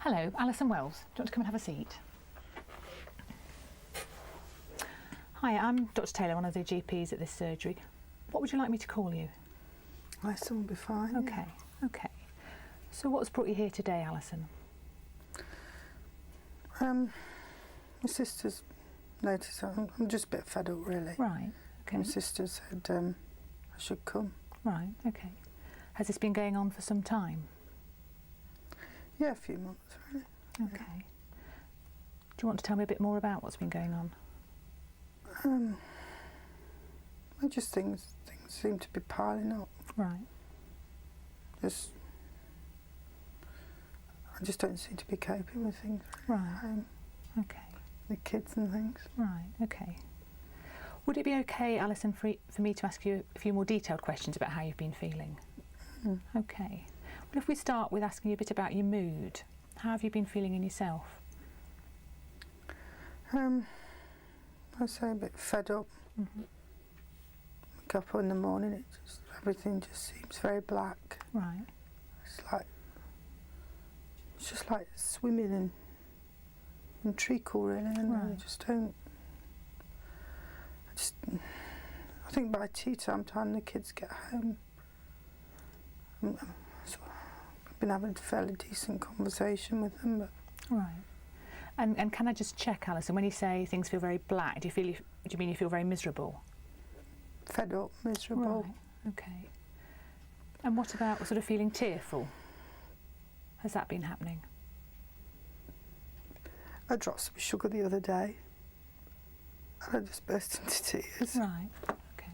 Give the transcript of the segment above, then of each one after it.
Hello, Alison Wells. Do you want to come and have a seat? Hi, I'm Dr. Taylor, one of the GPs at this surgery. What would you like me to call you? Alison will be fine. Okay, okay. So what's brought you here today, Alison? My sister's noticed I'm just a bit fed up, really. Right, okay. My sister said I should come. Right, okay. Has this been going on for some time? Yeah, a few months, really. Okay. Do you want to tell me a bit more about what's been going on? I just things seem to be piling up. Right. I just don't seem to be coping with things. Right. Okay. The kids and things. Right, okay. Would it be okay, Alison, for me to ask you a few more detailed questions about how you've been feeling? Okay. Well, if we start with asking you a bit about your mood, how have you been feeling in yourself? I say a bit fed up. Wake up in the morning, everything just seems very black. Right. It's just like swimming in treacle, really, and Right. I think by tea time the kids get home. I've been having a fairly decent conversation with them, but Right. And can I just check, Alison, when you say things feel very black, do you mean you feel very miserable? fed up, miserable. Right. Okay. And what about sort of feeling tearful? Has that been happening? I dropped some sugar the other day and I just burst into tears. Right. Okay.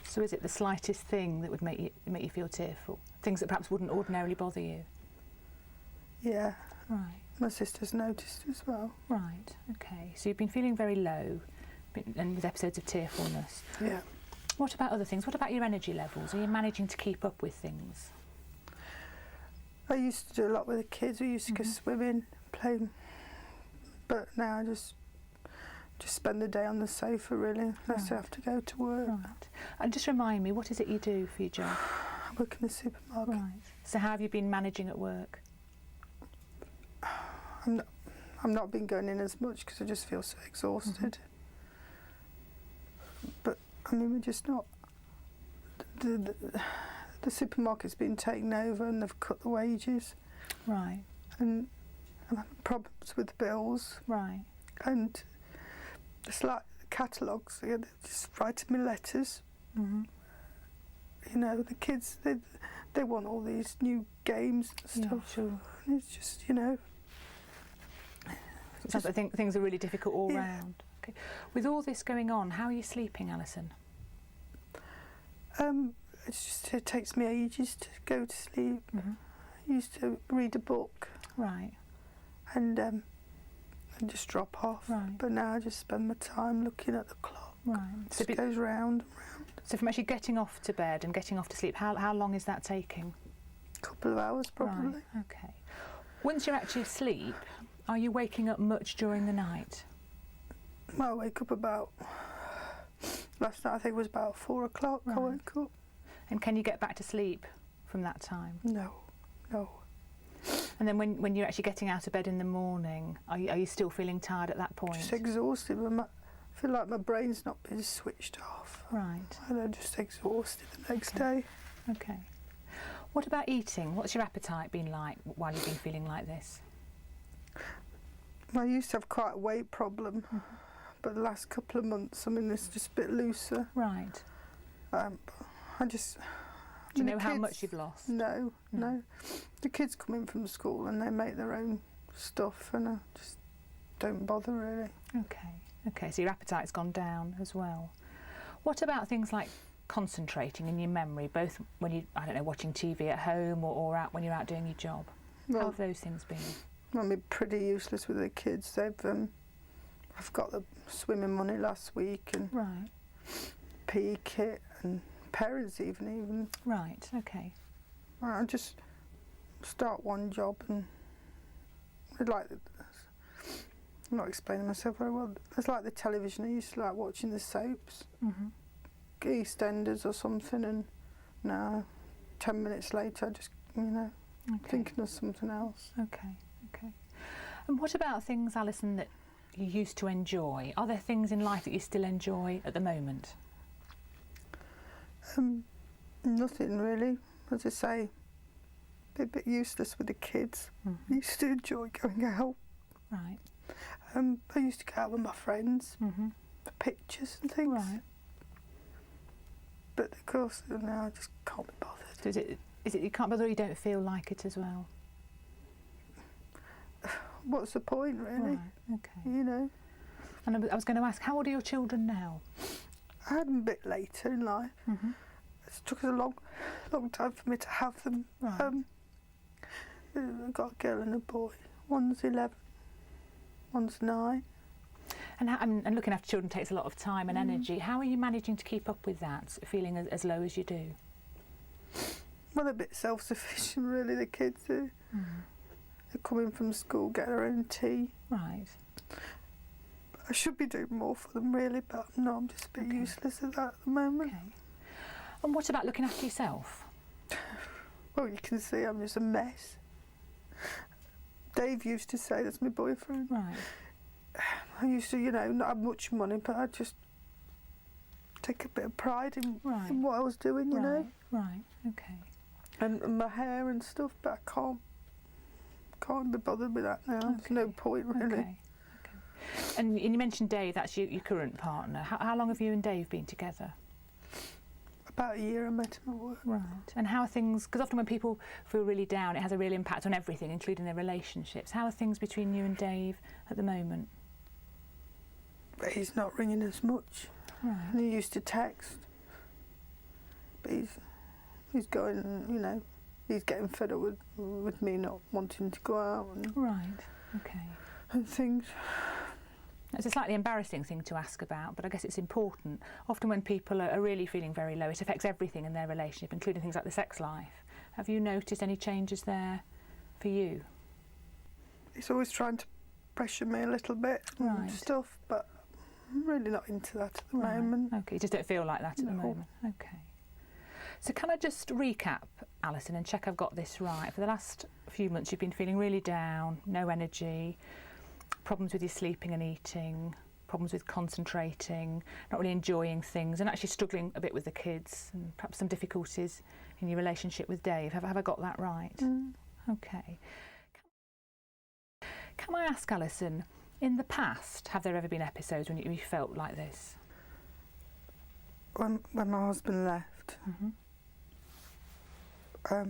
So is it the slightest thing that would make you feel tearful? Things that perhaps wouldn't ordinarily bother you? Yeah. Right. My sister's noticed as well. Right. Okay. So you've been feeling very low, and with episodes of tearfulness. Yeah. What about other things? What about your energy levels? Are you managing to keep up with things? I used to do a lot with the kids. We used to go swimming, play, but now I just spend the day on the sofa, really, unless I have to go to work. Right. And just remind me, what is it you do for your job? I work in the supermarket. Right. So how have you been managing at work? I'm not been going in as much because I just feel so exhausted. But I mean, we're just not. The supermarket's been taken over and they've cut the wages. Right. And I'm having problems with the bills. Right. And it's like catalogues. They're just writing me letters. You know, the kids they want all these new games and stuff. Yeah, sure. And it's just, you know. It sounds like things are really difficult all round. Okay. With all this going on, how are you sleeping, Alison? It takes me ages to go to sleep. I used to read a book. Right. And just drop off. Right. But now I just spend my time looking at the clock. Right. It just goes round and round. So from actually getting off to bed and getting off to sleep, how long is that taking? A couple of hours probably. Right. Okay. Once you're actually asleep, are you waking up much during the night? Well, I wake up about, last night I think it was about 4 o'clock. Right. I woke up. And can you get back to sleep from that time? No. And then when you're actually getting out of bed in the morning, are you still feeling tired at that point? Just exhausted. I feel like my brain's not been switched off. Right. And I'm just exhausted the next day. Okay. What about eating? What's your appetite been like while you've been feeling like this? I used to have quite a weight problem, but the last couple of months, I mean, it's just a bit looser. Right. I just... Do you know how much you've lost? No. The kids come in from school and they make their own stuff and I just don't bother, really. Okay, so your appetite's gone down as well. What about things like concentrating in your memory, both when you, I don't know, watching TV at home or out when you're out doing your job? Well, how have those things been? I mean, pretty useless with the kids. I've got the swimming money last week and Right. PE kit and parents even. Right, okay. I just start one job and I'm not explaining myself very well. It's like the television. I used to like watching the soaps, EastEnders or something, and now 10 minutes later, I just, thinking of something else. Okay. And what about things, Alison, that you used to enjoy? Are there things in life that you still enjoy at the moment? Nothing really. As I say, a bit useless with the kids. I used to enjoy going out. Right. I used to go out with my friends for pictures and things. Right. But of course, now I just can't be bothered. So is it you can't bother, or you don't feel like it as well? What's the point, really? Right. Okay. And I was going to ask, how old are your children now? I had them a bit later in life. It took us a long time for me to have them. Right. I've got a girl and a boy. One's 11, one's 9. And looking after children takes a lot of time and energy. How are you managing to keep up with that, feeling as low as you do? Well, they're a bit self-sufficient, really, the kids do. They're coming from school, get their own tea. Right. I should be doing more for them, really, but no, I'm just a bit useless at that at the moment. Okay. And what about looking after yourself? Well, you can see I'm just a mess. Dave used to say, that's my boyfriend. Right. I used to, not have much money, but I just take a bit of pride in what I was doing, you know. Right. Okay. And my hair and stuff, but I can't be bothered with that now. There's no point, really. Okay. And you mentioned Dave, that's your current partner. How long have you and Dave been together? About a year. I met him at work. Right. And how are things, because often when people feel really down, it has a real impact on everything, including their relationships. How are things between you and Dave at the moment? He's not ringing as much. Right. And he used to text. But he's going, he's getting fed up with me not wanting to go out and things. It's a slightly embarrassing thing to ask about, but I guess it's important. Often when people are really feeling very low, it affects everything in their relationship, including things like the sex life. Have you noticed any changes there for you? He's always trying to pressure me a little bit and stuff, but I'm really not into that at the moment. Okay, you just don't feel like that at the moment. Okay. So can I just recap, Alison, and check I've got this right? For the last few months you've been feeling really down, no energy, problems with your sleeping and eating, problems with concentrating, not really enjoying things, and actually struggling a bit with the kids, and perhaps some difficulties in your relationship with Dave. Have I got that right? Okay. Can I ask, Alison, in the past, have there ever been episodes when you felt like this? When my husband left, I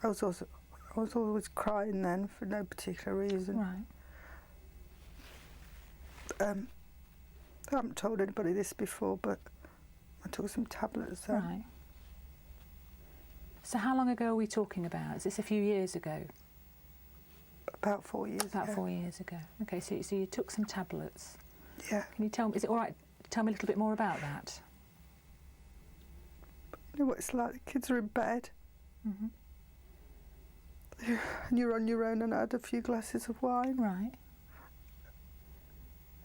was always crying then for no particular reason. Right. I haven't told anybody this before, but I took some tablets then. Right. So how long ago are we talking about? Is this a few years ago? About 4 years ago. About 4 years ago. Okay, so you took some tablets. Yeah. Can you tell me, is it all right to tell me a little bit more about that? You know what it's like? The kids are in bed. And you're on your own, and I had a few glasses of wine. Right.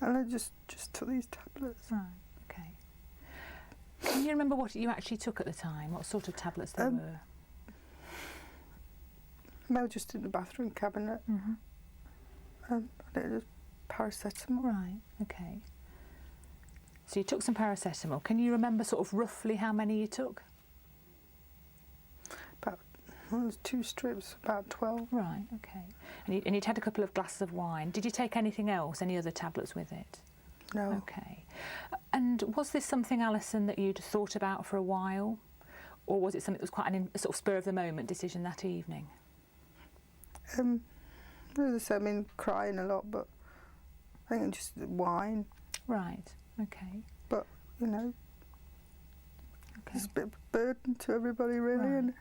And I just took these tablets. Right, okay. Can you remember what you actually took at the time? What sort of tablets they were? They were just in the bathroom cabinet. And it was paracetamol. Right, okay. So you took some paracetamol. Can you remember sort of roughly how many you took? Well, there's 2 strips, about 12. Right, okay. And you'd had a couple of glasses of wine. Did you take anything else, any other tablets with it? No. Okay. And was this something, Alison, that you'd thought about for a while? Or was it something that was quite a sort of spur-of-the-moment decision that evening? As I say, I mean, crying a lot, but I think just wine. Right, okay. But, it's a bit of a burden to everybody, really. Right.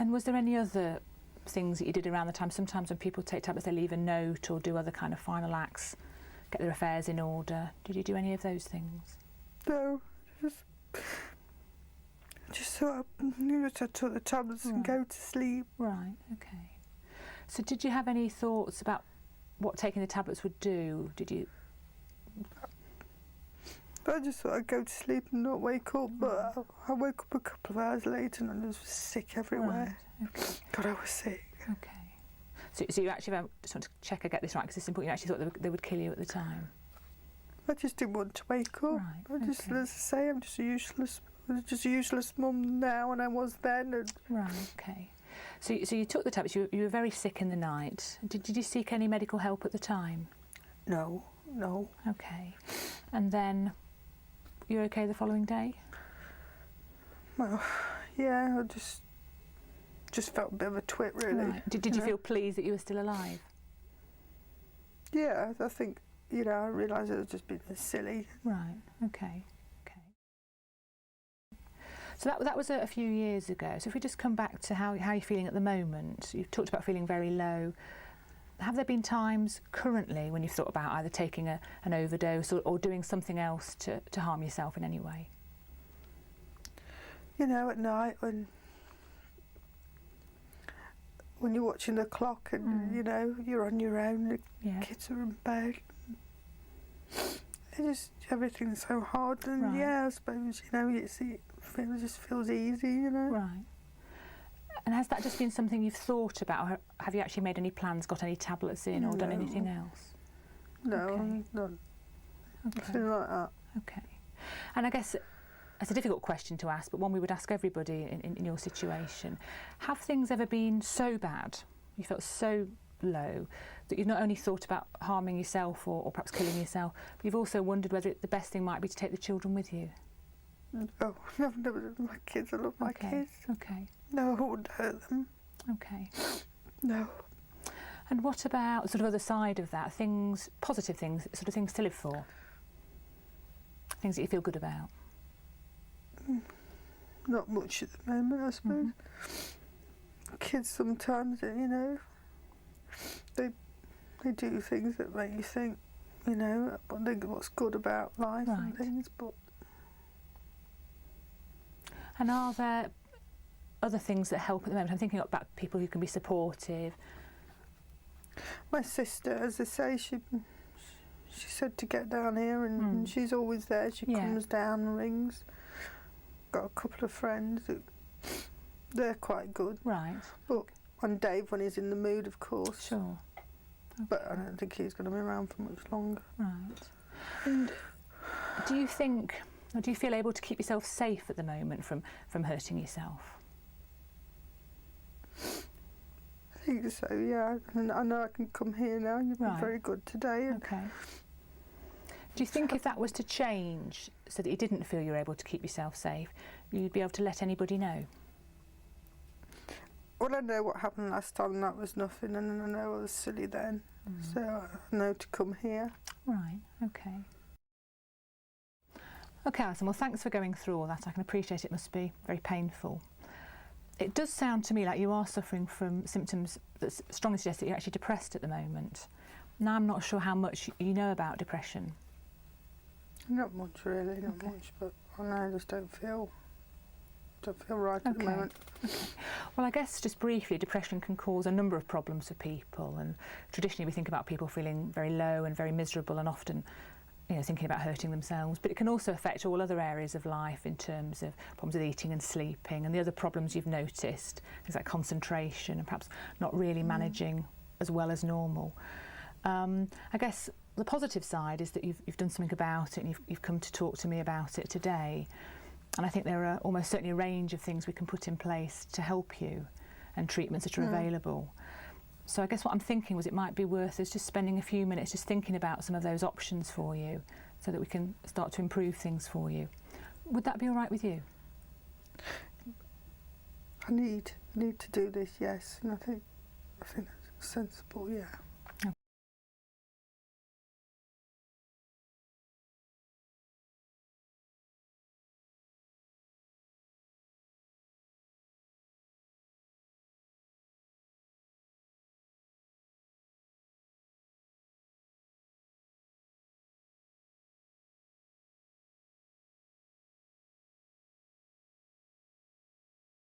And was there any other things that you did around the time? Sometimes when people take tablets, they leave a note or do other kind of final acts, get their affairs in order. Did you do any of those things? No, just sort of, I took the tablets and go to sleep. Right, okay. So did you have any thoughts about what taking the tablets would do? Did you? I just thought I'd go to sleep and not wake up, but I woke up a couple of hours later and I was sick everywhere. Right. Okay. God, I was sick. Okay. So you actually, just want to check I get this right, because it's important, you actually thought they would kill you at the time? I just didn't want to wake up. Right, I just, okay. as I say, I'm just a useless mum now, and I was then. And right, okay. So you took the tablets, you were very sick in the night. Did you seek any medical help at the time? No. Okay. And then you were okay the following day? Well, yeah, I just felt a bit of a twit, really. Right. Did you feel pleased that you were still alive? Yeah, I think, I realised it was just being silly. Right, okay. So that was a few years ago. So if we just come back to how you're feeling at the moment, you've talked about feeling very low. Have there been times currently when you've thought about either taking an overdose or doing something else to harm yourself in any way? At night when you're watching the clock and, you're on your own, the kids are in bed. Everything's so hard, and Right. I suppose, it just feels easy, Right. And has that just been something you've thought about, or have you actually made any plans, got any tablets in, or done anything else? No, Okay. Nothing Okay. like that. Okay. And I guess it's a difficult question to ask, but one we would ask everybody in your situation. Have things ever been so bad, you felt so low, that you've not only thought about harming yourself or perhaps killing yourself, but you've also wondered whether the best thing might be to take the children with you? Oh, I've never done my kids. I love my kids. Okay. No, I wouldn't hurt them. Okay. No. And what about sort of other side of that, things, positive things, sort of things to live for? Things that you feel good about? Not much at the moment, I suppose. Kids sometimes, they do things that make you think, what's good about life and Right. things, but... And are there other things that help at the moment? I'm thinking about people who can be supportive. My sister, as I say, she said to get down here, and she's always there. She comes down and rings. Got a couple of friends they're quite good. Right. But on Dave, when he's in the mood, of course. Sure. Okay. But I don't think he's going to be around for much longer. Right. And do you think, or do you feel able to keep yourself safe at the moment from hurting yourself? I think so, yeah. And I know I can come here now. You've been Right. very good today. Okay. Do you think if that was to change so that you didn't feel you were able to keep yourself safe, you'd be able to let anybody know? Well, I know what happened last time, and that was nothing, and I know I was silly then. So I know to come here. Right, okay. Okay, Alison, well, thanks for going through all that. I can appreciate it must be very painful. It does sound to me like you are suffering from symptoms that strongly suggest that you're actually depressed at the moment. Now, I'm not sure how much you know about depression. Not much, really, not much, but I just don't feel right at the moment. Okay. Well, I guess just briefly, depression can cause a number of problems for people, and traditionally we think about people feeling very low and very miserable and often thinking about hurting themselves, but it can also affect all other areas of life in terms of problems with eating and sleeping and the other problems you've noticed, things like concentration and perhaps not really managing as well as normal. I guess the positive side is that you've done something about it, and you've come to talk to me about it today. And I think there are almost certainly a range of things we can put in place to help you, and treatments that are available. So I guess what I'm thinking was it might be worth us just spending a few minutes just thinking about some of those options for you, so that we can start to improve things for you. Would that be all right with you? I need to do this, yes, and I think that's sensible, yeah.